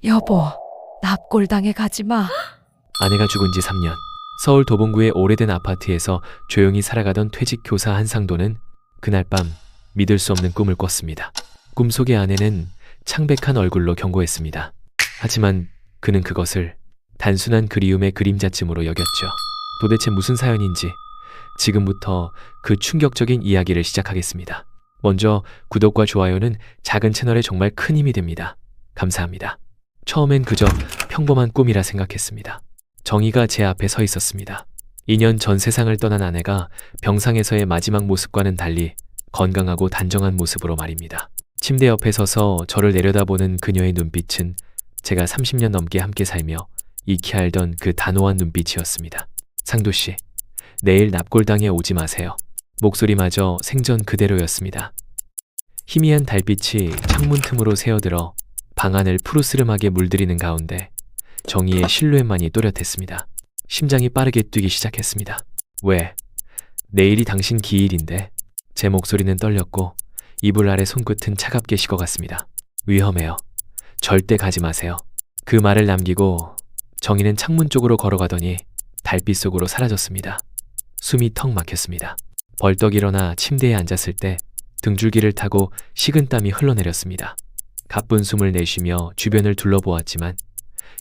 여보, 납골당에 가지 마. 아내가 죽은 지 3년. 서울 도봉구의 오래된 아파트에서 조용히 살아가던 퇴직 교사 한상도는 그날 밤 믿을 수 없는 꿈을 꿨습니다. 꿈속의 아내는 창백한 얼굴로 경고했습니다. 하지만 그는 그것을 단순한 그리움의 그림자쯤으로 여겼죠. 도대체 무슨 사연인지 지금부터 그 충격적인 이야기를 시작하겠습니다. 먼저 구독과 좋아요는 작은 채널에 정말 큰 힘이 됩니다. 감사합니다. 처음엔 그저 평범한 꿈이라 생각했습니다. 정희가 제 앞에 서 있었습니다. 2년 전 세상을 떠난 아내가 병상에서의 마지막 모습과는 달리 건강하고 단정한 모습으로 말입니다. 침대 옆에 서서 저를 내려다보는 그녀의 눈빛은 제가 30년 넘게 함께 살며 익히 알던 그 단호한 눈빛이었습니다. 상도 씨, 내일 납골당에 오지 마세요. 목소리마저 생전 그대로였습니다. 희미한 달빛이 창문 틈으로 새어들어 방 안을 푸르스름하게 물들이는 가운데 정희의 실루엣만이 또렷했습니다. 심장이 빠르게 뛰기 시작했습니다. 왜? 내일이 당신 기일인데. 제 목소리는 떨렸고 이불 아래 손끝은 차갑게 식어갔습니다. 위험해요. 절대 가지 마세요. 그 말을 남기고 정희는 창문 쪽으로 걸어가더니 달빛 속으로 사라졌습니다. 숨이 턱 막혔습니다. 벌떡 일어나 침대에 앉았을 때 등줄기를 타고 식은땀이 흘러내렸습니다. 가쁜 숨을 내쉬며 주변을 둘러보았지만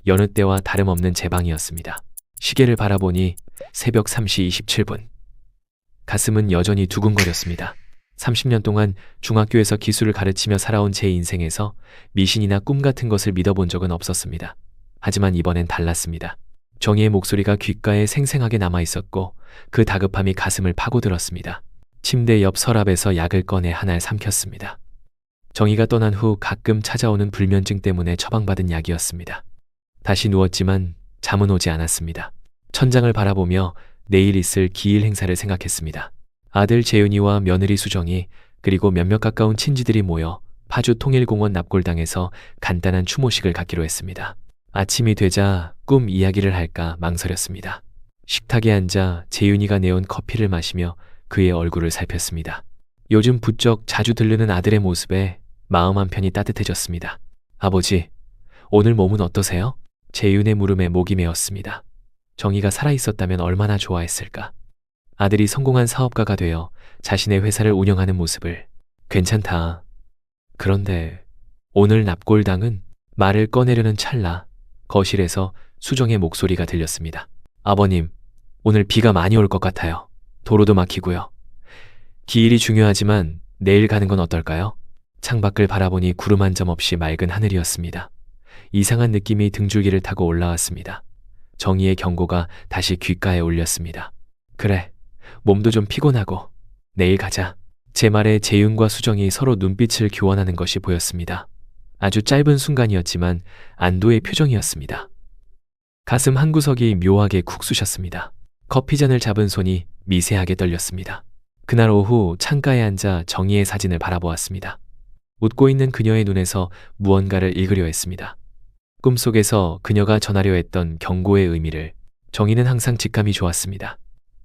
여느 때와 다름없는 제 방이었습니다. 시계를 바라보니 새벽 3시 27분. 가슴은 여전히 두근거렸습니다. 30년 동안 중학교에서 기술을 가르치며 살아온 제 인생에서 미신이나 꿈 같은 것을 믿어본 적은 없었습니다. 하지만 이번엔 달랐습니다. 정희의 목소리가 귓가에 생생하게 남아있었고 그 다급함이 가슴을 파고들었습니다. 침대 옆 서랍에서 약을 꺼내 하나를 삼켰습니다. 정희가 떠난 후 가끔 찾아오는 불면증 때문에 처방받은 약이었습니다. 다시 누웠지만 잠은 오지 않았습니다. 천장을 바라보며 내일 있을 기일 행사를 생각했습니다. 아들 재윤이와 며느리 수정이 그리고 몇몇 가까운 친지들이 모여 파주 통일공원 납골당에서 간단한 추모식을 갖기로 했습니다. 아침이 되자 꿈 이야기를 할까 망설였습니다. 식탁에 앉아 재윤이가 내온 커피를 마시며 그의 얼굴을 살폈습니다. 요즘 부쩍 자주 들르는 아들의 모습에 마음 한편이 따뜻해졌습니다. 아버지, 오늘 몸은 어떠세요? 재윤의 물음에 목이 메었습니다. 정희가 살아있었다면 얼마나 좋아했을까. 아들이 성공한 사업가가 되어 자신의 회사를 운영하는 모습을. 괜찮다. 그런데 오늘 납골당은? 말을 꺼내려는 찰나 거실에서 수정의 목소리가 들렸습니다. 아버님, 오늘 비가 많이 올 것 같아요. 도로도 막히고요. 기일이 중요하지만 내일 가는 건 어떨까요? 창밖을 바라보니 구름 한 점 없이 맑은 하늘이었습니다. 이상한 느낌이 등줄기를 타고 올라왔습니다. 정희의 경고가 다시 귓가에 울렸습니다. 그래, 몸도 좀 피곤하고 내일 가자. 제 말에 재윤과 수정이 서로 눈빛을 교환하는 것이 보였습니다. 아주 짧은 순간이었지만 안도의 표정이었습니다. 가슴 한구석이 묘하게 쿡 쑤셨습니다. 커피잔을 잡은 손이 미세하게 떨렸습니다. 그날 오후 창가에 앉아 정희의 사진을 바라보았습니다. 웃고 있는 그녀의 눈에서 무언가를 읽으려 했습니다. 꿈속에서 그녀가 전하려 했던 경고의 의미를. 정희는 항상 직감이 좋았습니다.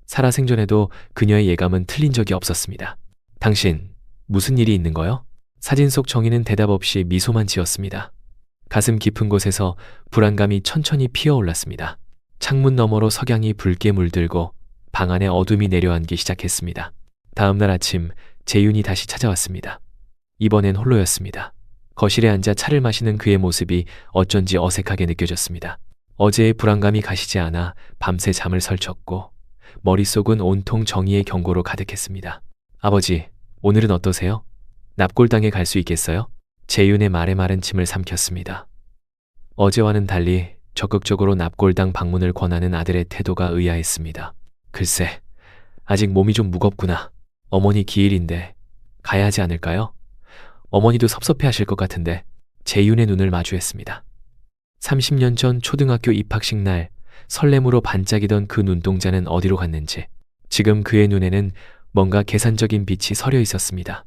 살아생전에도 그녀의 예감은 틀린 적이 없었습니다. 당신, 무슨 일이 있는 거요? 사진 속 정희는 대답 없이 미소만 지었습니다. 가슴 깊은 곳에서 불안감이 천천히 피어올랐습니다. 창문 너머로 석양이 붉게 물들고 방 안에 어둠이 내려앉기 시작했습니다. 다음 날 아침 재윤이 다시 찾아왔습니다. 이번엔 홀로였습니다. 거실에 앉아 차를 마시는 그의 모습이 어쩐지 어색하게 느껴졌습니다. 어제의 불안감이 가시지 않아 밤새 잠을 설쳤고 머릿속은 온통 정의의 경고로 가득했습니다. 아버지, 오늘은 어떠세요? 납골당에 갈 수 있겠어요? 재윤의 말에 마른 침을 삼켰습니다. 어제와는 달리 적극적으로 납골당 방문을 권하는 아들의 태도가 의아했습니다. 글쎄, 아직 몸이 좀 무겁구나. 어머니 기일인데 가야 하지 않을까요? 어머니도 섭섭해하실 것 같은데. 재윤의 눈을 마주했습니다. 30년 전 초등학교 입학식 날 설렘으로 반짝이던 그 눈동자는 어디로 갔는지 지금 그의 눈에는 뭔가 계산적인 빛이 서려 있었습니다.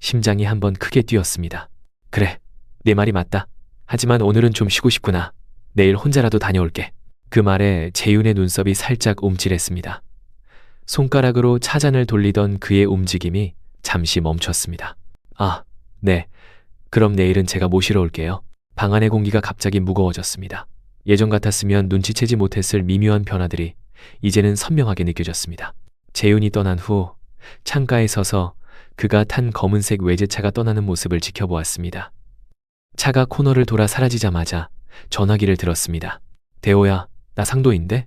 심장이 한번 크게 뛰었습니다. 그래, 내 말이 맞다. 하지만 오늘은 좀 쉬고 싶구나. 내일 혼자라도 다녀올게. 그 말에 재윤의 눈썹이 살짝 움찔했습니다. 손가락으로 차잔을 돌리던 그의 움직임이 잠시 멈췄습니다. 아, 네. 그럼 내일은 제가 모시러 올게요. 방 안의 공기가 갑자기 무거워졌습니다. 예전 같았으면 눈치채지 못했을 미묘한 변화들이 이제는 선명하게 느껴졌습니다. 재윤이 떠난 후 창가에 서서 그가 탄 검은색 외제차가 떠나는 모습을 지켜보았습니다. 차가 코너를 돌아 사라지자마자 전화기를 들었습니다. 대호야, 나 상도인데?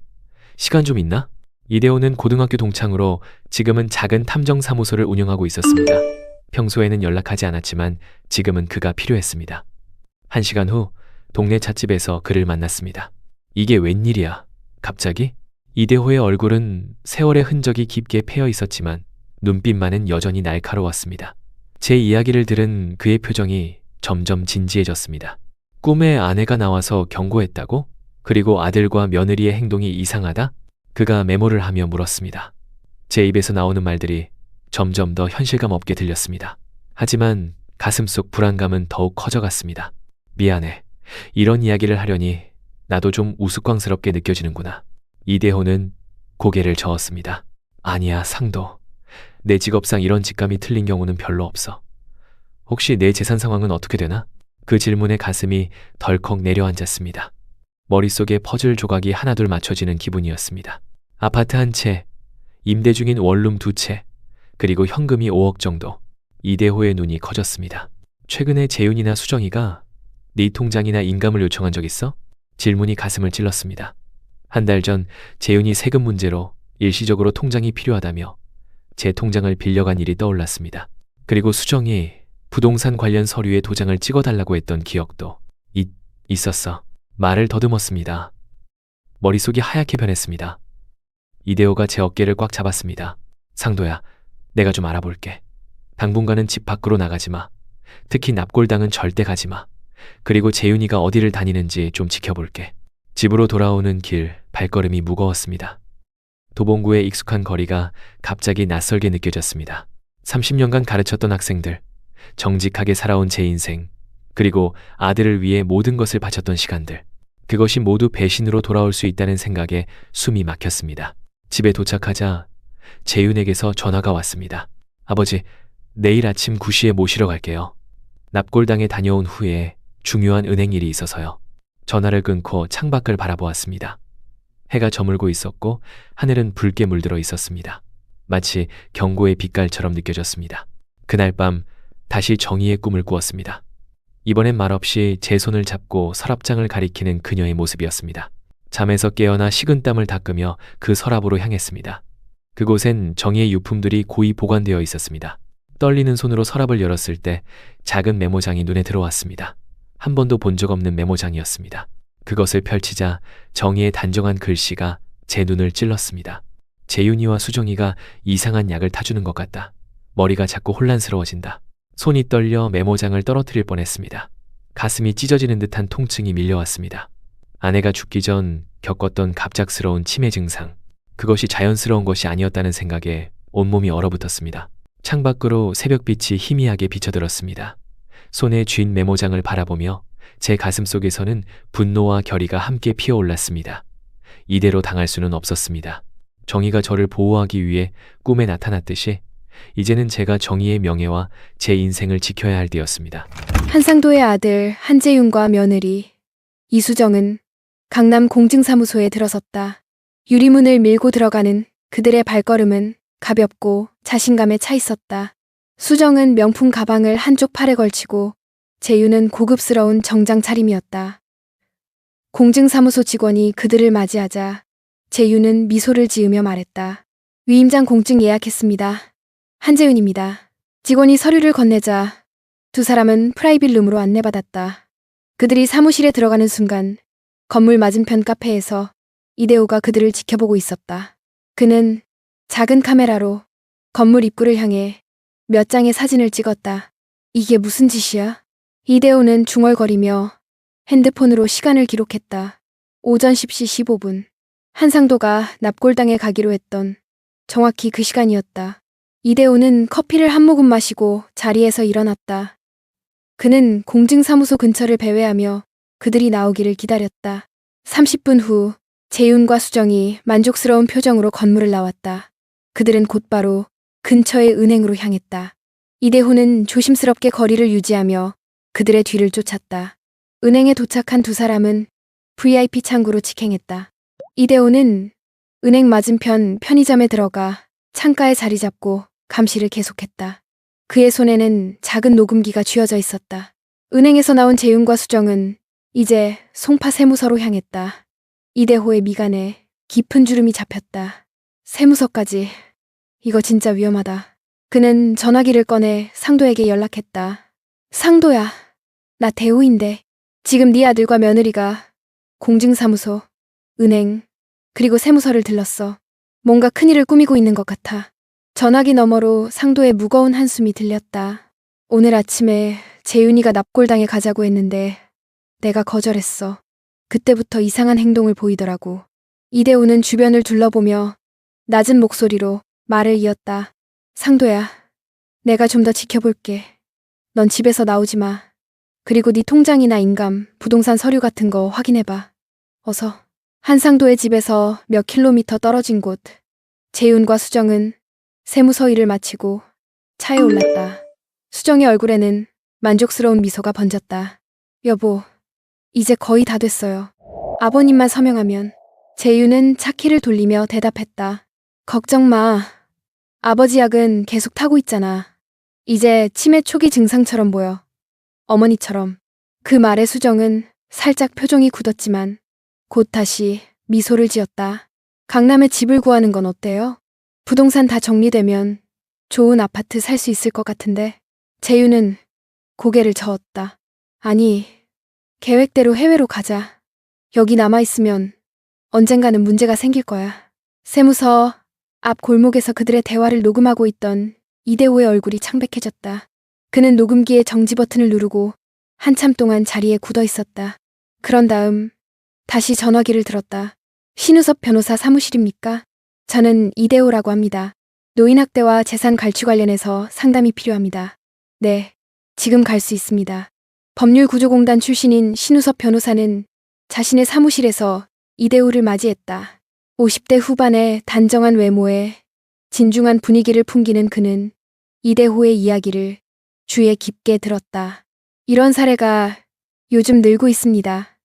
시간 좀 있나? 이대호는 고등학교 동창으로 지금은 작은 탐정사무소를 운영하고 있었습니다. 평소에는 연락하지 않았지만 지금은 그가 필요했습니다. 1시간 후 동네 찻집에서 그를 만났습니다. 이게 웬일이야? 갑자기? 이대호의 얼굴은 세월의 흔적이 깊게 패여 있었지만 눈빛만은 여전히 날카로웠습니다. 제 이야기를 들은 그의 표정이 점점 진지해졌습니다. 꿈에 아내가 나와서 경고했다고? 그리고 아들과 며느리의 행동이 이상하다? 그가 메모를 하며 물었습니다. 제 입에서 나오는 말들이 점점 더 현실감 없게 들렸습니다. 하지만 가슴속 불안감은 더욱 커져갔습니다. 미안해. 이런 이야기를 하려니 나도 좀 우스꽝스럽게 느껴지는구나. 이대호는 고개를 저었습니다. 아니야, 상도. 내 직업상 이런 직감이 틀린 경우는 별로 없어. 혹시 내 재산 상황은 어떻게 되나? 그 질문에 가슴이 덜컥 내려앉았습니다. 머릿속에 퍼즐 조각이 하나둘 맞춰지는 기분이었습니다. 아파트 한 채, 임대 중인 원룸 2채, 그리고 현금이 5억 정도. 이대호의 눈이 커졌습니다. 최근에 재윤이나 수정이가 네 통장이나 인감을 요청한 적 있어? 질문이 가슴을 찔렀습니다. 한 달 전 재윤이 세금 문제로 일시적으로 통장이 필요하다며 제 통장을 빌려간 일이 떠올랐습니다. 그리고 수정이 부동산 관련 서류에 도장을 찍어달라고 했던 기억도 있었어. 말을 더듬었습니다. 머릿속이 하얗게 변했습니다. 이대호가 제 어깨를 꽉 잡았습니다. 상도야, 내가 좀 알아볼게. 당분간은 집 밖으로 나가지 마. 특히 납골당은 절대 가지 마. 그리고 재윤이가 어디를 다니는지 좀 지켜볼게. 집으로 돌아오는 길, 발걸음이 무거웠습니다. 도봉구의 익숙한 거리가 갑자기 낯설게 느껴졌습니다. 30년간 가르쳤던 학생들, 정직하게 살아온 제 인생, 그리고 아들을 위해 모든 것을 바쳤던 시간들, 그것이 모두 배신으로 돌아올 수 있다는 생각에 숨이 막혔습니다. 집에 도착하자 재윤에게서 전화가 왔습니다. 아버지, 내일 아침 9시에 모시러 갈게요. 납골당에 다녀온 후에 중요한 은행 일이 있어서요. 전화를 끊고 창밖을 바라보았습니다. 해가 저물고 있었고 하늘은 붉게 물들어 있었습니다. 마치 경고의 빛깔처럼 느껴졌습니다. 그날 밤 다시 정의의 꿈을 꾸었습니다. 이번엔 말없이 제 손을 잡고 서랍장을 가리키는 그녀의 모습이었습니다. 잠에서 깨어나 식은땀을 닦으며 그 서랍으로 향했습니다. 그곳엔 정의의 유품들이 고이 보관되어 있었습니다. 떨리는 손으로 서랍을 열었을 때 작은 메모장이 눈에 들어왔습니다. 한 번도 본 적 없는 메모장이었습니다. 그것을 펼치자 정의의 단정한 글씨가 제 눈을 찔렀습니다. 재윤이와 수정이가 이상한 약을 타주는 것 같다. 머리가 자꾸 혼란스러워진다. 손이 떨려 메모장을 떨어뜨릴 뻔했습니다. 가슴이 찢어지는 듯한 통증이 밀려왔습니다. 아내가 죽기 전 겪었던 갑작스러운 치매 증상, 그것이 자연스러운 것이 아니었다는 생각에 온몸이 얼어붙었습니다. 창밖으로 새벽빛이 희미하게 비쳐들었습니다. 손에 쥔 메모장을 바라보며 제 가슴 속에서는 분노와 결의가 함께 피어올랐습니다. 이대로 당할 수는 없었습니다. 정의가 저를 보호하기 위해 꿈에 나타났듯이 이제는 제가 정의의 명예와 제 인생을 지켜야 할 때였습니다. 한상도의 아들 한재윤과 며느리 이수정은 강남 공증사무소에 들어섰다. 유리문을 밀고 들어가는 그들의 발걸음은 가볍고 자신감에 차 있었다. 수정은 명품 가방을 한쪽 팔에 걸치고 재윤은 고급스러운 정장 차림이었다. 공증사무소 직원이 그들을 맞이하자 재윤은 미소를 지으며 말했다. 위임장 공증 예약했습니다. 한재윤입니다. 직원이 서류를 건네자 두 사람은 프라이빗 룸으로 안내받았다. 그들이 사무실에 들어가는 순간 건물 맞은편 카페에서 이대호가 그들을 지켜보고 있었다. 그는 작은 카메라로 건물 입구를 향해 몇 장의 사진을 찍었다. 이게 무슨 짓이야? 이대호는 중얼거리며 핸드폰으로 시간을 기록했다. 오전 10시 15분. 한상도가 납골당에 가기로 했던 정확히 그 시간이었다. 이대호는 커피를 한 모금 마시고 자리에서 일어났다. 그는 공증사무소 근처를 배회하며 그들이 나오기를 기다렸다. 30분 후 재윤과 수정이 만족스러운 표정으로 건물을 나왔다. 그들은 곧바로 근처의 은행으로 향했다. 이대호는 조심스럽게 거리를 유지하며 그들의 뒤를 쫓았다. 은행에 도착한 두 사람은 VIP 창구로 직행했다. 이대호는 은행 맞은편 편의점에 들어가 창가에 자리 잡고 감시를 계속했다. 그의 손에는 작은 녹음기가 쥐어져 있었다. 은행에서 나온 재윤과 수정은 이제 송파 세무서로 향했다. 이대호의 미간에 깊은 주름이 잡혔다. 세무서까지. 이거 진짜 위험하다. 그는 전화기를 꺼내 상도에게 연락했다. 상도야, 나 대호인데 지금 네 아들과 며느리가 공증사무소, 은행, 그리고 세무서를 들렀어. 뭔가 큰일을 꾸미고 있는 것 같아. 전화기 너머로 상도의 무거운 한숨이 들렸다. 오늘 아침에 재윤이가 납골당에 가자고 했는데 내가 거절했어. 그때부터 이상한 행동을 보이더라고. 이대호는 주변을 둘러보며 낮은 목소리로 말을 이었다. 상도야, 내가 좀 더 지켜볼게. 넌 집에서 나오지 마. 그리고 네 통장이나 인감, 부동산 서류 같은 거 확인해봐. 어서. 한상도의 집에서 몇 킬로미터 떨어진 곳. 재윤과 수정은 세무서 일을 마치고 차에 올랐다. 수정의 얼굴에는 만족스러운 미소가 번졌다. 여보, 이제 거의 다 됐어요. 아버님만 서명하면. 재윤은 차 키를 돌리며 대답했다. 걱정 마. 아버지 약은 계속 타고 있잖아. 이제 치매 초기 증상처럼 보여. 어머니처럼. 그 말에 수정은 살짝 표정이 굳었지만 곧 다시 미소를 지었다. 강남에 집을 구하는 건 어때요? 부동산 다 정리되면 좋은 아파트 살 수 있을 것 같은데. 재윤은 고개를 저었다. 아니, 계획대로 해외로 가자. 여기 남아있으면 언젠가는 문제가 생길 거야. 세무서 앞 골목에서 그들의 대화를 녹음하고 있던 이대호의 얼굴이 창백해졌다. 그는 녹음기의 정지 버튼을 누르고 한참 동안 자리에 굳어 있었다. 그런 다음 다시 전화기를 들었다. 신우섭 변호사 사무실입니까? 저는 이대호라고 합니다. 노인학대와 재산 갈취 관련해서 상담이 필요합니다. 네, 지금 갈 수 있습니다. 법률구조공단 출신인 신우섭 변호사는 자신의 사무실에서 이대호를 맞이했다. 50대 후반의 단정한 외모에 진중한 분위기를 풍기는 그는 이대호의 이야기를 귀에 깊게 들었다. 이런 사례가 요즘 늘고 있습니다.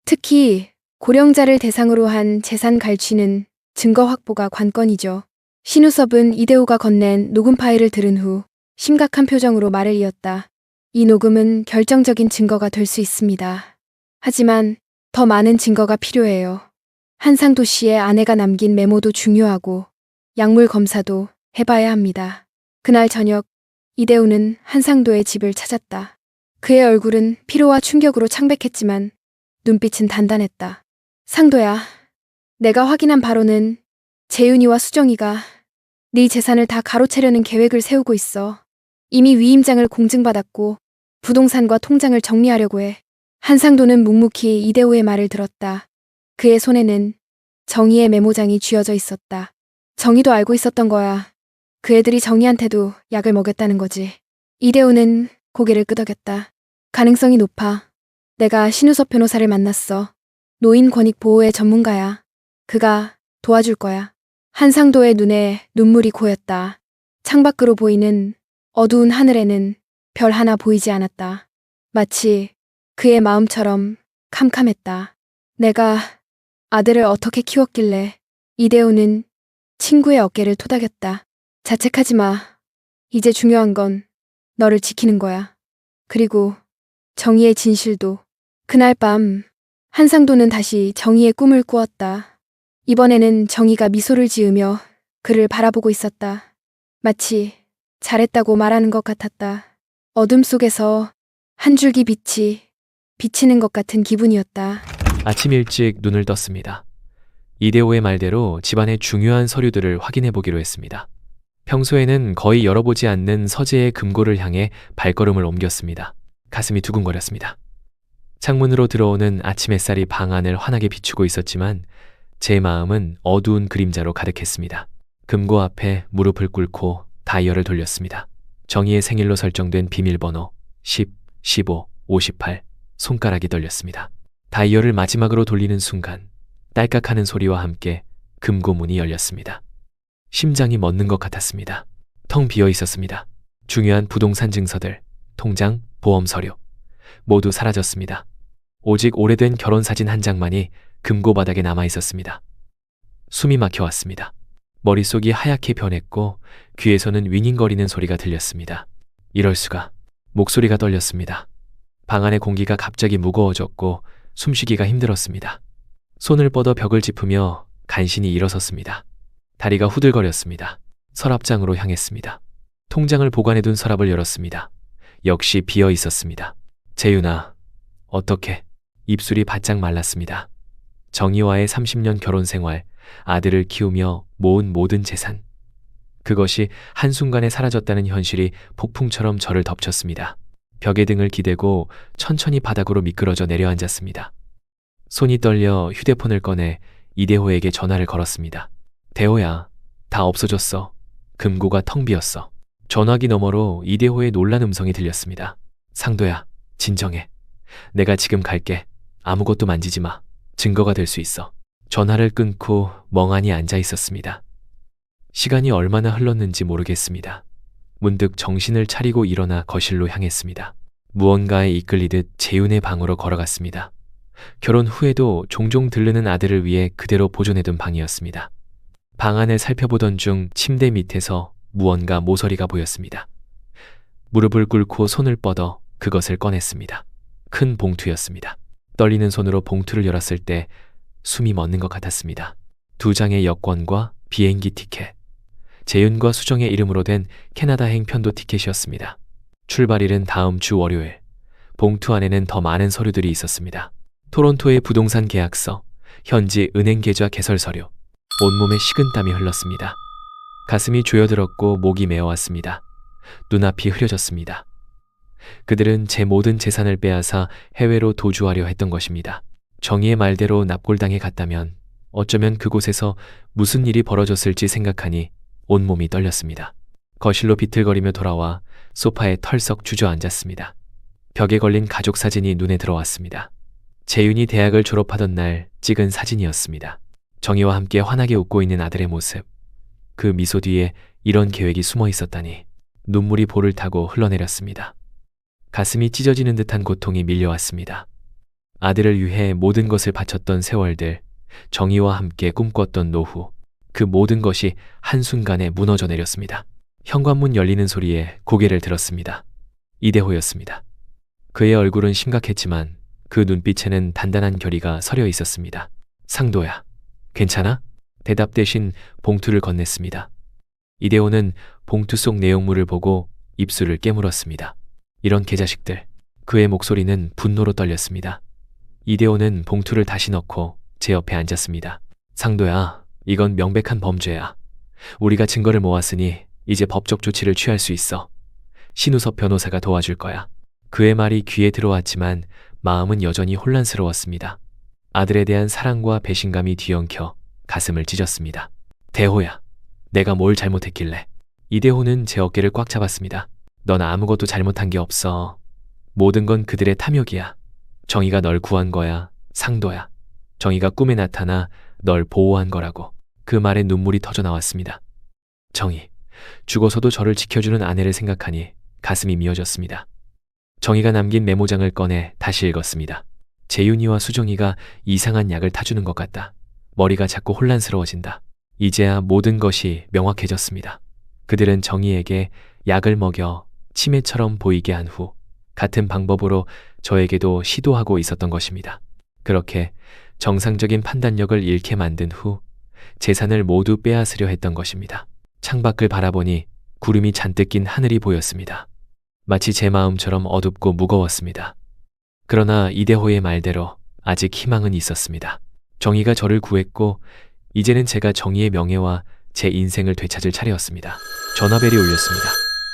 특히 고령자를 대상으로 한 재산 갈취는 증거 확보가 관건이죠. 신우섭은 이대호가 건넨 녹음 파일을 들은 후 심각한 표정으로 말을 이었다. 이 녹음은 결정적인 증거가 될 수 있습니다. 하지만 더 많은 증거가 필요해요. 한상도 씨의 아내가 남긴 메모도 중요하고 약물 검사도 해봐야 합니다. 그날 저녁 이대호는 한상도의 집을 찾았다. 그의 얼굴은 피로와 충격으로 창백했지만 눈빛은 단단했다. 상도야, 내가 확인한 바로는 재윤이와 수정이가 네 재산을 다 가로채려는 계획을 세우고 있어. 이미 위임장을 공증받았고 부동산과 통장을 정리하려고 해. 한상도는 묵묵히 이대호의 말을 들었다. 그의 손에는 정희의 메모장이 쥐어져 있었다. 정희도 알고 있었던 거야. 그 애들이 정희한테도 약을 먹였다는 거지. 이대호는 고개를 끄덕였다. 가능성이 높아. 내가 신우섭 변호사를 만났어. 노인 권익 보호의 전문가야. 그가 도와줄 거야. 한상도의 눈에 눈물이 고였다. 창밖으로 보이는 어두운 하늘에는 별 하나 보이지 않았다. 마치 그의 마음처럼 캄캄했다. 내가 아들을 어떻게 키웠길래. 이대호는 친구의 어깨를 토닥였다. 자책하지 마. 이제 중요한 건 너를 지키는 거야. 그리고 정희의 진실도. 그날 밤 한상도는 다시 정희의 꿈을 꾸었다. 이번에는 정희가 미소를 지으며 그를 바라보고 있었다. 마치 잘했다고 말하는 것 같았다. 어둠 속에서 한 줄기 빛이 비치는 것 같은 기분이었다. 아침 일찍 눈을 떴습니다. 이대호의 말대로 집안의 중요한 서류들을 확인해 보기로 했습니다. 평소에는 거의 열어보지 않는 서재의 금고를 향해 발걸음을 옮겼습니다. 가슴이 두근거렸습니다. 창문으로 들어오는 아침 햇살이 방 안을 환하게 비추고 있었지만 제 마음은 어두운 그림자로 가득했습니다. 금고 앞에 무릎을 꿇고 다이얼을 돌렸습니다. 정희의 생일로 설정된 비밀번호 10, 15, 58 손가락이 떨렸습니다. 다이얼을 마지막으로 돌리는 순간 딸깍하는 소리와 함께 금고 문이 열렸습니다. 심장이 멎는 것 같았습니다. 텅 비어 있었습니다. 중요한 부동산 증서들, 통장, 보험 서류 모두 사라졌습니다. 오직 오래된 결혼사진 한 장만이 금고 바닥에 남아 있었습니다. 숨이 막혀왔습니다. 머릿속이 하얗게 변했고 귀에서는 윙윙거리는 소리가 들렸습니다. 이럴 수가. 목소리가 떨렸습니다. 방 안의 공기가 갑자기 무거워졌고 숨쉬기가 힘들었습니다. 손을 뻗어 벽을 짚으며 간신히 일어섰습니다. 다리가 후들거렸습니다. 서랍장으로 향했습니다. 통장을 보관해둔 서랍을 열었습니다. 역시 비어 있었습니다. 재윤아, 어떻게? 입술이 바짝 말랐습니다. 정희와의 30년 결혼 생활, 아들을 키우며 모은 모든 재산. 그것이 한순간에 사라졌다는 현실이 폭풍처럼 저를 덮쳤습니다. 벽에 등을 기대고 천천히 바닥으로 미끄러져 내려앉았습니다. 손이 떨려 휴대폰을 꺼내 이대호에게 전화를 걸었습니다. 대호야, 다 없어졌어. 금고가 텅 비었어. 전화기 너머로 이대호의 놀란 음성이 들렸습니다. 상도야, 진정해. 내가 지금 갈게. 아무것도 만지지 마. 증거가 될 수 있어. 전화를 끊고 멍하니 앉아 있었습니다. 시간이 얼마나 흘렀는지 모르겠습니다. 문득 정신을 차리고 일어나 거실로 향했습니다. 무언가에 이끌리듯 재윤의 방으로 걸어갔습니다. 결혼 후에도 종종 들르는 아들을 위해 그대로 보존해둔 방이었습니다. 방 안을 살펴보던 중 침대 밑에서 무언가 모서리가 보였습니다. 무릎을 꿇고 손을 뻗어 그것을 꺼냈습니다. 큰 봉투였습니다. 떨리는 손으로 봉투를 열었을 때 숨이 멎는 것 같았습니다. 2장의 여권과 비행기 티켓, 재윤과 수정의 이름으로 된 캐나다행 편도 티켓이었습니다. 출발일은 다음 주 월요일. 봉투 안에는 더 많은 서류들이 있었습니다. 토론토의 부동산 계약서, 현지 은행 계좌 개설 서류. 온몸에 식은땀이 흘렀습니다. 가슴이 조여들었고 목이 메어왔습니다. 눈앞이 흐려졌습니다. 그들은 제 모든 재산을 빼앗아 해외로 도주하려 했던 것입니다. 정의의 말대로 납골당에 갔다면 어쩌면 그곳에서 무슨 일이 벌어졌을지 생각하니 온몸이 떨렸습니다. 거실로 비틀거리며 돌아와 소파에 털썩 주저앉았습니다. 벽에 걸린 가족 사진이 눈에 들어왔습니다. 재윤이 대학을 졸업하던 날 찍은 사진이었습니다. 정희와 함께 환하게 웃고 있는 아들의 모습. 그 미소 뒤에 이런 계획이 숨어 있었다니. 눈물이 볼을 타고 흘러내렸습니다. 가슴이 찢어지는 듯한 고통이 밀려왔습니다. 아들을 위해 모든 것을 바쳤던 세월들, 정희와 함께 꿈꿨던 노후, 그 모든 것이 한순간에 무너져 내렸습니다. 현관문 열리는 소리에 고개를 들었습니다. 이대호였습니다. 그의 얼굴은 심각했지만 그 눈빛에는 단단한 결의가 서려 있었습니다. 상도야, 괜찮아? 대답 대신 봉투를 건넸습니다. 이대호는 봉투 속 내용물을 보고 입술을 깨물었습니다. 이런 개자식들. 그의 목소리는 분노로 떨렸습니다. 이대호는 봉투를 다시 넣고 제 옆에 앉았습니다. 상도야, 이건 명백한 범죄야. 우리가 증거를 모았으니 이제 법적 조치를 취할 수 있어. 신우섭 변호사가 도와줄 거야. 그의 말이 귀에 들어왔지만 마음은 여전히 혼란스러웠습니다. 아들에 대한 사랑과 배신감이 뒤엉켜 가슴을 찢었습니다. 대호야, 내가 뭘 잘못했길래. 이대호는 제 어깨를 꽉 잡았습니다. 넌 아무것도 잘못한 게 없어. 모든 건 그들의 탐욕이야. 정의가 널 구한 거야. 상도야. 정의가 꿈에 나타나 널 보호한 거라고. 그 말에 눈물이 터져 나왔습니다. 정의, 죽어서도 저를 지켜주는 아내를 생각하니 가슴이 미어졌습니다. 정의가 남긴 메모장을 꺼내 다시 읽었습니다. 재윤이와 수정이가 이상한 약을 타주는 것 같다. 머리가 자꾸 혼란스러워진다. 이제야 모든 것이 명확해졌습니다. 그들은 정의에게 약을 먹여 치매처럼 보이게 한 후 같은 방법으로 저에게도 시도하고 있었던 것입니다. 그렇게 정상적인 판단력을 잃게 만든 후 재산을 모두 빼앗으려 했던 것입니다. 창밖을 바라보니 구름이 잔뜩 낀 하늘이 보였습니다. 마치 제 마음처럼 어둡고 무거웠습니다. 그러나 이대호의 말대로 아직 희망은 있었습니다. 정의가 저를 구했고 이제는 제가 정의의 명예와 제 인생을 되찾을 차례였습니다. 전화벨이 울렸습니다.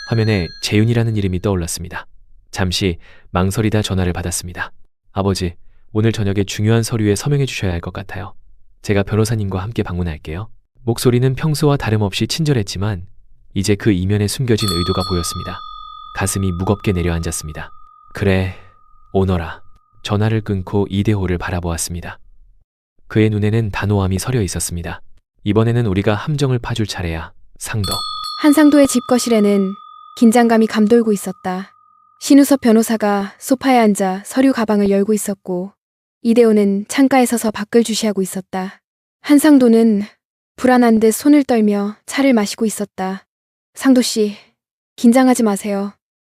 화면에 재윤이라는 이름이 떠올랐습니다. 잠시 망설이다 전화를 받았습니다. 아버지, 오늘 저녁에 중요한 서류에 서명해 주셔야 할 것 같아요. 제가 변호사님과 함께 방문할게요. 목소리는 평소와 다름없이 친절했지만 이제 그 이면에 숨겨진 의도가 보였습니다. 가슴이 무겁게 내려앉았습니다. 그래, 오너라. 전화를 끊고 이대호를 바라보았습니다. 그의 눈에는 단호함이 서려 있었습니다. 이번에는 우리가 함정을 파줄 차례야, 상도. 한상도의 집 거실에는 긴장감이 감돌고 있었다. 신우섭 변호사가 소파에 앉아 서류 가방을 열고 있었고 이대호는 창가에 서서 밖을 주시하고 있었다. 한상도는 불안한 듯 손을 떨며 차를 마시고 있었다. 상도 씨, 긴장하지 마세요.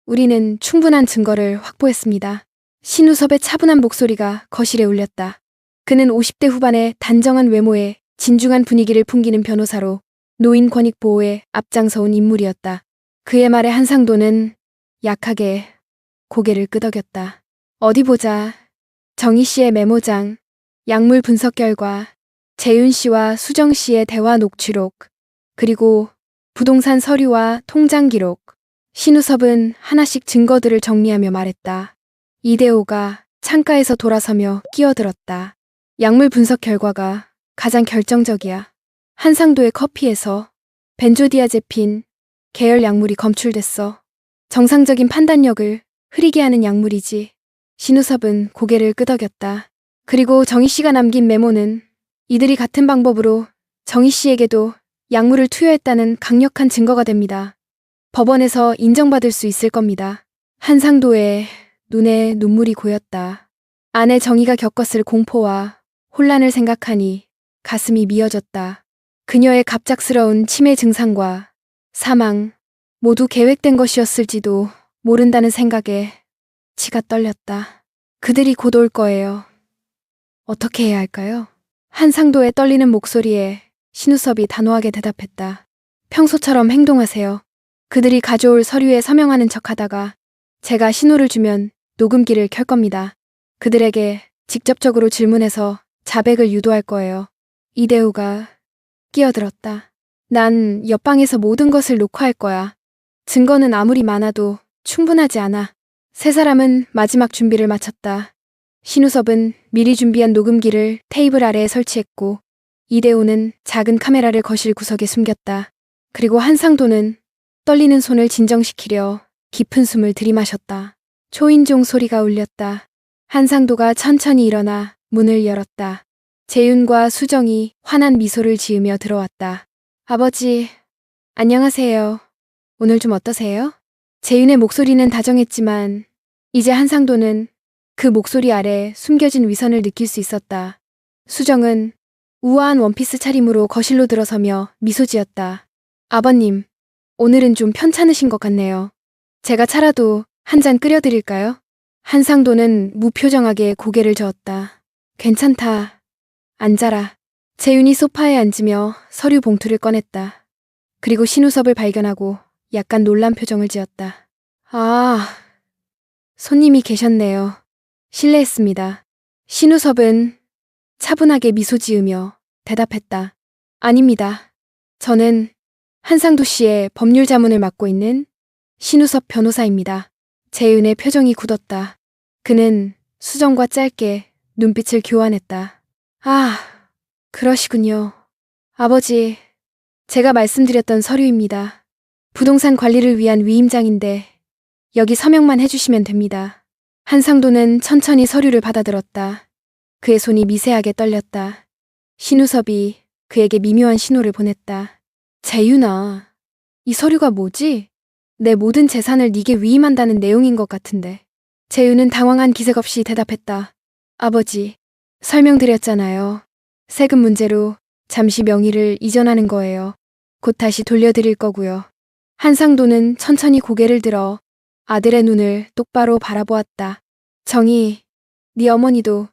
우리는 충분한 증거를 확보했습니다. 신우섭의 차분한 목소리가 거실에 울렸다. 그는 50대 후반의 단정한 외모에 진중한 분위기를 풍기는 변호사로 노인 권익 보호에 앞장서온 인물이었다. 그의 말에 한상도는 약하게 고개를 끄덕였다. 어디 보자. 정희 씨의 메모장, 약물 분석 결과, 재윤 씨와 수정 씨의 대화 녹취록, 그리고 부동산 서류와 통장 기록. 신우섭은 하나씩 증거들을 정리하며 말했다. 이대호가 창가에서 돌아서며 끼어들었다. 약물 분석 결과가 가장 결정적이야. 한상도의 커피에서 벤조디아제핀 계열 약물이 검출됐어. 정상적인 판단력을 흐리게 하는 약물이지. 신우섭은 고개를 끄덕였다. 그리고 정희 씨가 남긴 메모는 이들이 같은 방법으로 정희 씨에게도 약물을 투여했다는 강력한 증거가 됩니다. 법원에서 인정받을 수 있을 겁니다. 한상도의 눈에 눈물이 고였다. 아내 정희가 겪었을 공포와 혼란을 생각하니 가슴이 미어졌다. 그녀의 갑작스러운 치매 증상과 사망, 모두 계획된 것이었을지도 모른다는 생각에 치가 떨렸다. 그들이 곧 올 거예요. 어떻게 해야 할까요? 한상도의 떨리는 목소리에 신우섭이 단호하게 대답했다. 평소처럼 행동하세요. 그들이 가져올 서류에 서명하는 척하다가 제가 신호를 주면 녹음기를 켤 겁니다. 그들에게 직접적으로 질문해서 자백을 유도할 거예요. 이대호가 끼어들었다. 난 옆방에서 모든 것을 녹화할 거야. 증거는 아무리 많아도 충분하지 않아. 세 사람은 마지막 준비를 마쳤다. 신우섭은 미리 준비한 녹음기를 테이블 아래에 설치했고 이대호는 작은 카메라를 거실 구석에 숨겼다. 그리고 한상도는 떨리는 손을 진정시키려 깊은 숨을 들이마셨다. 초인종 소리가 울렸다. 한상도가 천천히 일어나 문을 열었다. 재윤과 수정이 환한 미소를 지으며 들어왔다. 아버지, 안녕하세요. 오늘 좀 어떠세요? 재윤의 목소리는 다정했지만 이제 한상도는 그 목소리 아래 숨겨진 위선을 느낄 수 있었다. 수정은 우아한 원피스 차림으로 거실로 들어서며 미소 지었다. 아버님, 오늘은 좀 편찮으신 것 같네요. 제가 차라도 한 잔 끓여드릴까요? 한상도는 무표정하게 고개를 저었다. 괜찮다. 앉아라. 재윤이 소파에 앉으며 서류 봉투를 꺼냈다. 그리고 신우섭을 발견하고 약간 놀란 표정을 지었다. 아, 손님이 계셨네요. 실례했습니다. 신우섭은 차분하게 미소 지으며 대답했다. 아닙니다. 저는 한상도 씨의 법률 자문을 맡고 있는 신우섭 변호사입니다. 재윤의 표정이 굳었다. 그는 수정과 짧게 눈빛을 교환했다. 아, 그러시군요. 아버지, 제가 말씀드렸던 서류입니다. 부동산 관리를 위한 위임장인데 여기 서명만 해주시면 됩니다. 한상도는 천천히 서류를 받아들었다. 그의 손이 미세하게 떨렸다. 신우섭이 그에게 미묘한 신호를 보냈다. 재윤아, 이 서류가 뭐지? 내 모든 재산을 네게 위임한다는 내용인 것 같은데. 재윤은 당황한 기색 없이 대답했다. 아버지, 설명드렸잖아요. 세금 문제로 잠시 명의를 이전하는 거예요. 곧 다시 돌려드릴 거고요. 한상도는 천천히 고개를 들어 아들의 눈을 똑바로 바라보았다. 정희, 네 어머니도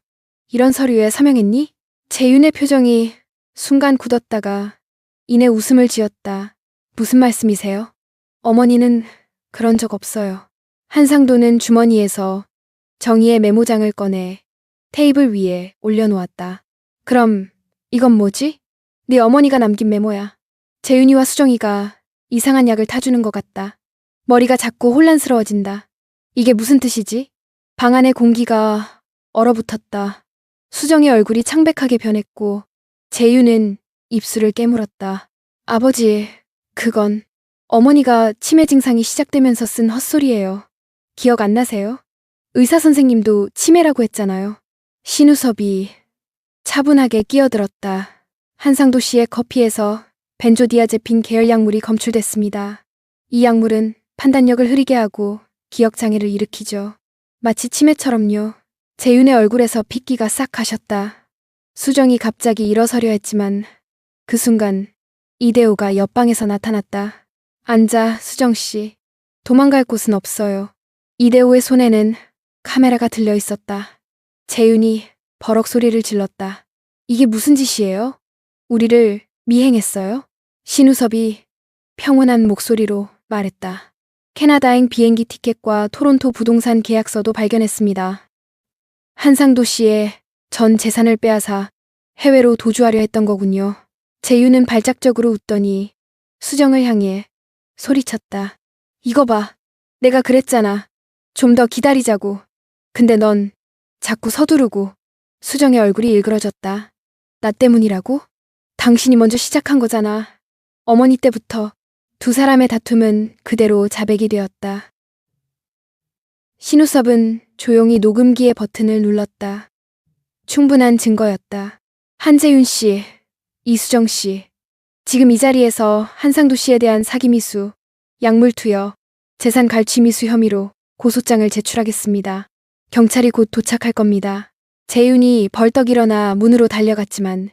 이런 서류에 서명했니? 재윤의 표정이 순간 굳었다가 이내 웃음을 지었다. 무슨 말씀이세요? 어머니는 그런 적 없어요. 한상도는 주머니에서 정희의 메모장을 꺼내 테이블 위에 올려놓았다. 그럼 이건 뭐지? 네 어머니가 남긴 메모야. 재윤이와 수정이가 이상한 약을 타주는 것 같다. 머리가 자꾸 혼란스러워진다. 이게 무슨 뜻이지? 방 안의 공기가 얼어붙었다. 수정의 얼굴이 창백하게 변했고 재윤은 입술을 깨물었다. 아버지, 그건 어머니가 치매 증상이 시작되면서 쓴 헛소리예요. 기억 안 나세요? 의사 선생님도 치매라고 했잖아요. 신우섭이 차분하게 끼어들었다. 한상도 씨의 커피에서 벤조디아제핀 계열 약물이 검출됐습니다. 이 약물은 판단력을 흐리게 하고 기억 장애를 일으키죠. 마치 치매처럼요. 재윤의 얼굴에서 핏기가 싹 가셨다. 수정이 갑자기 일어서려 했지만 그 순간 이대호가 옆방에서 나타났다. 앉아, 수정씨. 도망갈 곳은 없어요. 이대호의 손에는 카메라가 들려 있었다. 재윤이 버럭 소리를 질렀다. 이게 무슨 짓이에요? 우리를 미행했어요? 신우섭이 평온한 목소리로 말했다. 캐나다행 비행기 티켓과 토론토 부동산 계약서도 발견했습니다. 한상도 씨의 전 재산을 빼앗아 해외로 도주하려 했던 거군요. 재윤은 발작적으로 웃더니 수정을 향해 소리쳤다. 이거 봐. 내가 그랬잖아. 좀 더 기다리자고. 근데 넌 자꾸 서두르고. 수정의 얼굴이 일그러졌다. 나 때문이라고? 당신이 먼저 시작한 거잖아. 어머니 때부터 두 사람의 다툼은 그대로 자백이 되었다. 신우섭은 조용히 녹음기의 버튼을 눌렀다. 충분한 증거였다. 한재윤 씨, 이수정 씨, 지금 이 자리에서 한상도 씨에 대한 사기미수, 약물투여, 재산 갈취미수 혐의로 고소장을 제출하겠습니다. 경찰이 곧 도착할 겁니다. 재윤이 벌떡 일어나 문으로 달려갔지만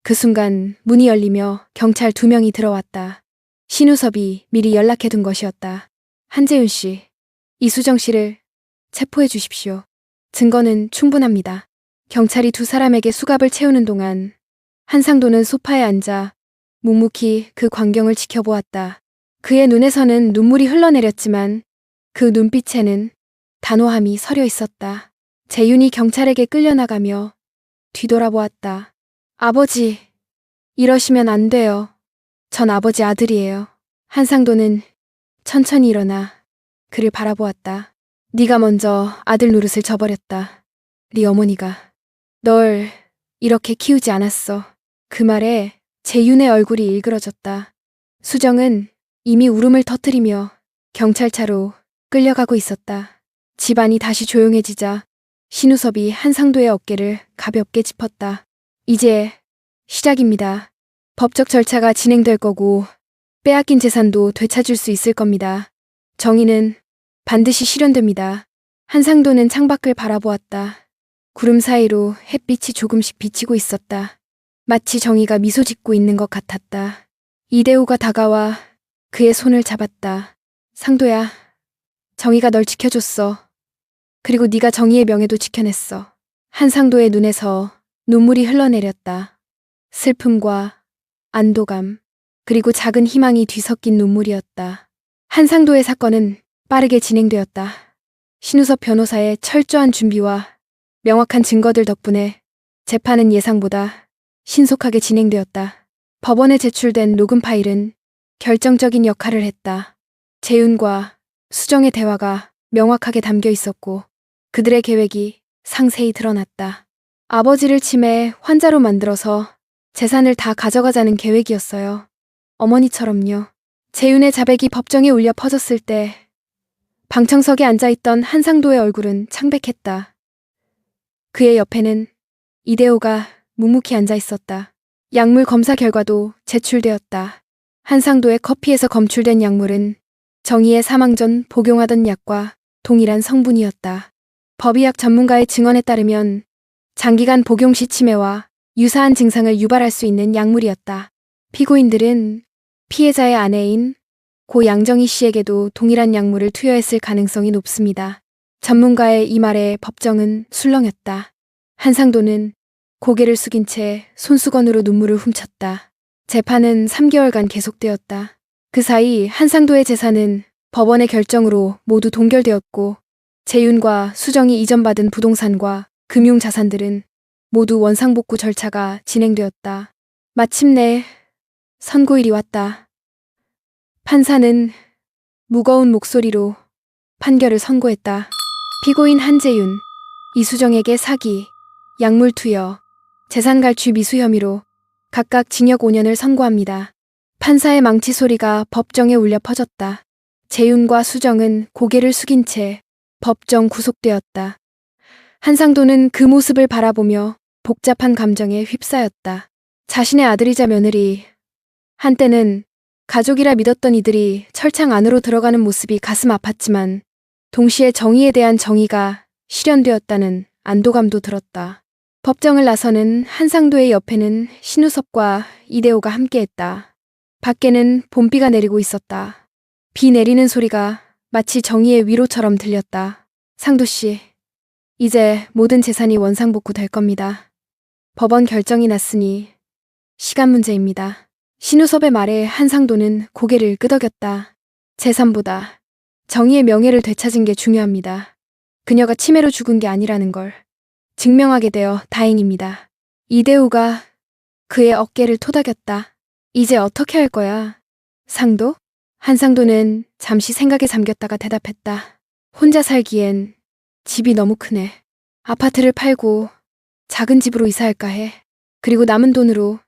그 순간 문이 열리며 경찰 2명이 들어왔다. 신우섭이 미리 연락해둔 것이었다. 한재윤 씨, 이수정 씨를 체포해 주십시오. 증거는 충분합니다. 경찰이 두 사람에게 수갑을 채우는 동안 한상도는 소파에 앉아 묵묵히 그 광경을 지켜보았다. 그의 눈에서는 눈물이 흘러내렸지만 그 눈빛에는 단호함이 서려 있었다. 재윤이 경찰에게 끌려나가며 뒤돌아보았다. 아버지, 이러시면 안 돼요. 전 아버지 아들이에요. 한상도는 천천히 일어나 그를 바라보았다. 네가 먼저 아들 노릇을 저버렸다. 네 어머니가 널 이렇게 키우지 않았어. 그 말에 재윤의 얼굴이 일그러졌다. 수정은 이미 울음을 터뜨리며 경찰차로 끌려가고 있었다. 집안이 다시 조용해지자 신우섭이 한상도의 어깨를 가볍게 짚었다. 이제 시작입니다. 법적 절차가 진행될 거고 빼앗긴 재산도 되찾을 수 있을 겁니다. 정의는 반드시 실현됩니다. 한상도는 창밖을 바라보았다. 구름 사이로 햇빛이 조금씩 비치고 있었다. 마치 정의가 미소 짓고 있는 것 같았다. 이대호가 다가와 그의 손을 잡았다. 상도야, 정의가 널 지켜줬어. 그리고 네가 정의의 명예도 지켜냈어. 한상도의 눈에서 눈물이 흘러내렸다. 슬픔과 안도감, 그리고 작은 희망이 뒤섞인 눈물이었다. 한상도의 사건은 빠르게 진행되었다. 신우섭 변호사의 철저한 준비와 명확한 증거들 덕분에 재판은 예상보다 신속하게 진행되었다. 법원에 제출된 녹음 파일은 결정적인 역할을 했다. 재윤과 수정의 대화가 명확하게 담겨 있었고 그들의 계획이 상세히 드러났다. 아버지를 치매 환자로 만들어서 재산을 다 가져가자는 계획이었어요. 어머니처럼요. 재윤의 자백이 법정에 울려 퍼졌을 때 방청석에 앉아있던 한상도의 얼굴은 창백했다. 그의 옆에는 이대호가 묵묵히 앉아있었다. 약물 검사 결과도 제출되었다. 한상도의 커피에서 검출된 약물은 정의의 사망 전 복용하던 약과 동일한 성분이었다. 법의학 전문가의 증언에 따르면 장기간 복용 시 치매와 유사한 증상을 유발할 수 있는 약물이었다. 피고인들은 피해자의 아내인 고 양정희 씨에게도 동일한 약물을 투여했을 가능성이 높습니다. 전문가의 이 말에 법정은 술렁였다. 한상도는 고개를 숙인 채 손수건으로 눈물을 훔쳤다. 재판은 3개월간 계속되었다. 그 사이 한상도의 재산은 법원의 결정으로 모두 동결되었고 재윤과 수정이 이전받은 부동산과 금융자산들은 모두 원상복구 절차가 진행되었다. 마침내 선고일이 왔다. 판사는 무거운 목소리로 판결을 선고했다. 피고인 한재윤, 이수정에게 사기, 약물 투여, 재산 갈취 미수 혐의로 각각 징역 5년을 선고합니다. 판사의 망치 소리가 법정에 울려 퍼졌다. 재윤과 수정은 고개를 숙인 채 법정 구속되었다. 한상도는 그 모습을 바라보며 복잡한 감정에 휩싸였다. 자신의 아들이자 며느리, 한때는 가족이라 믿었던 이들이 철창 안으로 들어가는 모습이 가슴 아팠지만 동시에 정의에 대한 정의가 실현되었다는 안도감도 들었다. 법정을 나서는 한상도의 옆에는 신우섭과 이대호가 함께했다. 밖에는 봄비가 내리고 있었다. 비 내리는 소리가 마치 정의의 위로처럼 들렸다. 상도 씨, 이제 모든 재산이 원상복구될 겁니다. 법원 결정이 났으니 시간 문제입니다. 신우섭의 말에 한상도는 고개를 끄덕였다. 재산보다 정의의 명예를 되찾은 게 중요합니다. 그녀가 치매로 죽은 게 아니라는 걸 증명하게 되어 다행입니다. 이대우가 그의 어깨를 토닥였다. 이제 어떻게 할 거야? 상도? 한상도는 잠시 생각에 잠겼다가 대답했다. 혼자 살기엔 집이 너무 크네. 아파트를 팔고 작은 집으로 이사할까 해. 그리고 남은 돈으로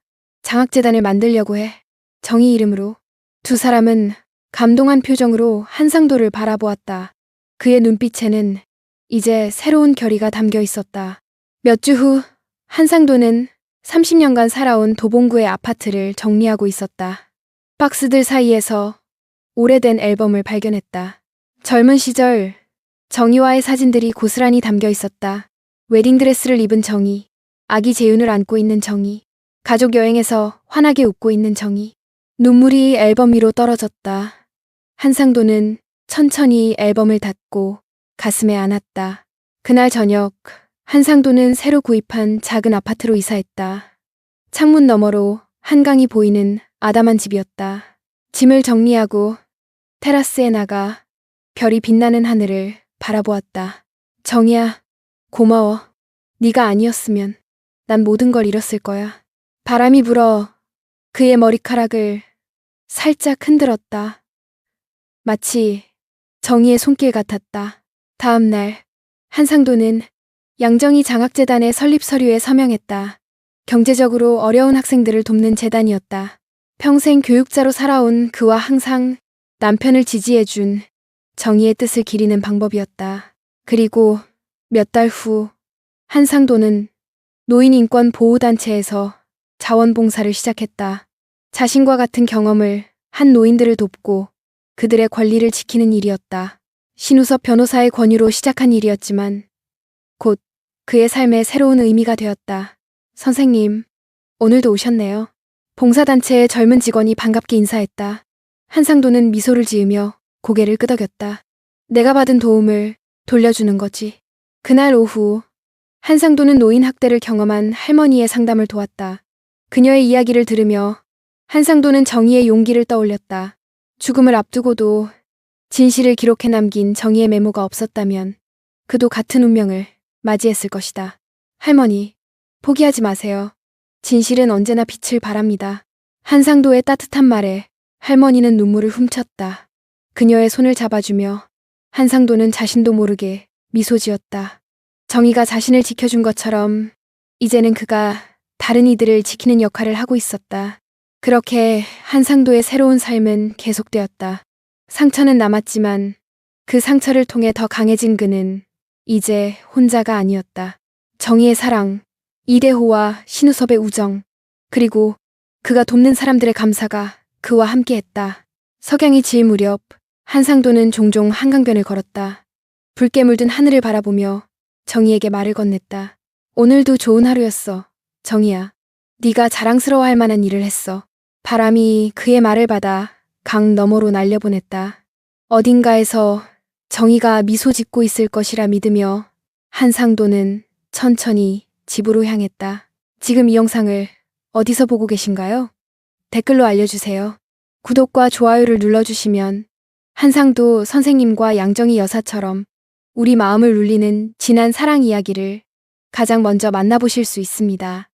장학재단을 만들려고 해. 정의 이름으로. 두 사람은 감동한 표정으로 한상도를 바라보았다. 그의 눈빛에는 이제 새로운 결의가 담겨 있었다. 몇 주 후 한상도는 30년간 살아온 도봉구의 아파트를 정리하고 있었다. 박스들 사이에서 오래된 앨범을 발견했다. 젊은 시절 정희와의 사진들이 고스란히 담겨 있었다. 웨딩드레스를 입은 정희, 아기 재윤을 안고 있는 정희, 가족 여행에서 환하게 웃고 있는 정희. 눈물이 앨범 위로 떨어졌다. 한상도는 천천히 앨범을 닫고 가슴에 안았다. 그날 저녁 한상도는 새로 구입한 작은 아파트로 이사했다. 창문 너머로 한강이 보이는 아담한 집이었다. 짐을 정리하고 테라스에 나가 별이 빛나는 하늘을 바라보았다. 정희야, 고마워. 네가 아니었으면 난 모든 걸 잃었을 거야. 바람이 불어 그의 머리카락을 살짝 흔들었다. 마치 정희의 손길 같았다. 다음 날 한상도는 양정희 장학재단의 설립 서류에 서명했다. 경제적으로 어려운 학생들을 돕는 재단이었다. 평생 교육자로 살아온 그와 항상 남편을 지지해준 정의의 뜻을 기리는 방법이었다. 그리고 몇 달 후 한상도는 노인인권보호단체에서 자원봉사를 시작했다. 자신과 같은 경험을 한 노인들을 돕고 그들의 권리를 지키는 일이었다. 신우섭 변호사의 권유로 시작한 일이었지만 곧 그의 삶에 새로운 의미가 되었다. 선생님, 오늘도 오셨네요. 봉사단체의 젊은 직원이 반갑게 인사했다. 한상도는 미소를 지으며 고개를 끄덕였다. 내가 받은 도움을 돌려주는 거지. 그날 오후 한상도는 노인 학대를 경험한 할머니의 상담을 도왔다. 그녀의 이야기를 들으며 한상도는 정의의 용기를 떠올렸다. 죽음을 앞두고도 진실을 기록해 남긴 정의의 메모가 없었다면 그도 같은 운명을 맞이했을 것이다. 할머니, 포기하지 마세요. 진실은 언제나 빛을 발합니다. 한상도의 따뜻한 말에 할머니는 눈물을 훔쳤다. 그녀의 손을 잡아주며 한상도는 자신도 모르게 미소 지었다. 정의가 자신을 지켜준 것처럼 이제는 그가 다른 이들을 지키는 역할을 하고 있었다. 그렇게 한상도의 새로운 삶은 계속되었다. 상처는 남았지만 그 상처를 통해 더 강해진 그는 이제 혼자가 아니었다. 정의의 사랑, 이대호와 신우섭의 우정, 그리고 그가 돕는 사람들의 감사가 그와 함께했다. 석양이 질 무렵 한상도는 종종 한강변을 걸었다. 붉게 물든 하늘을 바라보며 정의에게 말을 건넸다. 오늘도 좋은 하루였어, 정의야. 네가 자랑스러워할 만한 일을 했어. 바람이 그의 말을 받아 강 너머로 날려보냈다. 어딘가에서 정의가 미소 짓고 있을 것이라 믿으며 한상도는 천천히 집으로 향했다. 지금 이 영상을 어디서 보고 계신가요? 댓글로 알려주세요. 구독과 좋아요를 눌러주시면 한상도 선생님과 양정희 여사처럼 우리 마음을 울리는 진한 사랑 이야기를 가장 먼저 만나보실 수 있습니다.